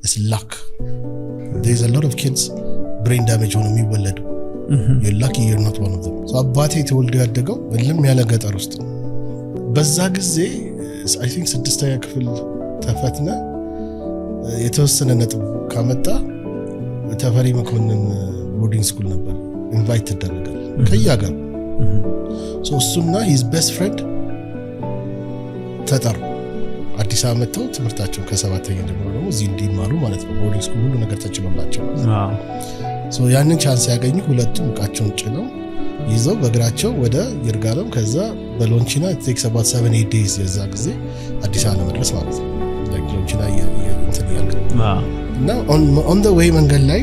it's luck. There's a lot of kids brain damage ሆነው የሚወለዱ you're lucky you're not one of them. so አባቴ ተወልዶ ያደገው በለም ያለ ገጠር ውስጥ በዛ ጊዜ I think 6ኛ ክፍል ተፈትነ የተወሰነ ነጥብ ካመጣ ተፈሪ መኮንን ቦርዲንግ ስኩል ነበር ኢንቫይት ተደረጋል ከያገር so እሱና his best friend ተጠሩ አዲስ አመጣው ትምርታቸው ከ7ኛ ጀምሮ ደግሞ እዚህ እንዲማሩ ማለት ነው ቦርዲንግ ስኩል ሁሉ ነገር ተችሎላቸው so ያንን ቻንስ ያገኙ ሁለቱም ዕቃቸውን ጭነው ይዘው በእግራቸው ወደ ይርጋለም ከዛ በሎንቺና it takes about 7-8 days የዛ ጊዜ አዲስ አበባ መድረስ ማለት ነው ሎንቺና እንትን ያልከው እና on the way መንገድ ላይ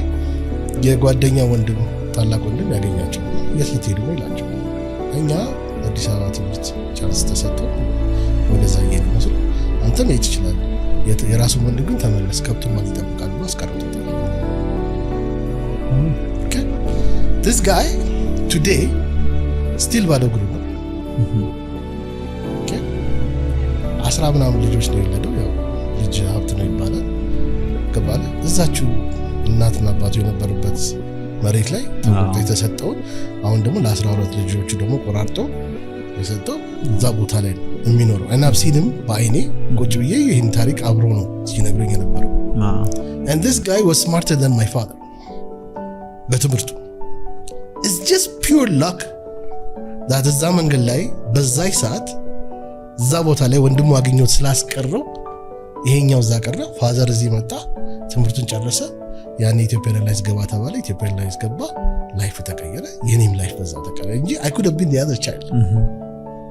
የጓደኛ ወንድም ታላቅ ወንድም ያገኛቸው የት ልትሄዱ ነው ይላቸው እኛ አዲስ አበባ ትምህርት ቻንስ ተሰጥቶ ወደዛ ይሄድ መስሎ አንተም መሄድ ይችላል የራሱ ወንድም ግን ተመለስ ከብቱን ማለት ይጠብቃል ነው አስቀርቶታል okay this guy today still ባዶ ግሩ ነው okay 10 ምናምን ልጆች ነው የወለደው ያው ልጅ ሀብት ነው ይባላል ገባለ እዛችሁ እናትና አባቱ የነበሩበት መሬት ላይ ተቆርጦ የተሰጠው አሁን ደግሞ ለ12 ልጆቹ ደግሞ ቆራርጦ የሰጠው እዛ ቦታ ላይ ነው የሚኖረው እና አብሲንም በአይኔ ቁጭ ብዬ ይሄን ታሪክ አብሮ ነው ሲነግረኝ የነበረው and this guy was smarter than my father በትምህርቱ it's just pure luck that እዛ መንገድ ላይ በዛይ ሰዓት እዛ ቦታ ላይ ወንድሙ አገኘው ስላስቀረው ይሄኛው እዛ ቀረ ፋዘር እዚህ መጣ ትምህርቱን ጨረሰ ያኔ ኢትዮጵያ ኤርላይንስ ገባ ተባለ ኢትዮጵያ ኤርላይንስ ገባ ላይፍ ተቀየረ የኔም ላይፍ በዛ ተቀየረ እንጂ I could have been the other child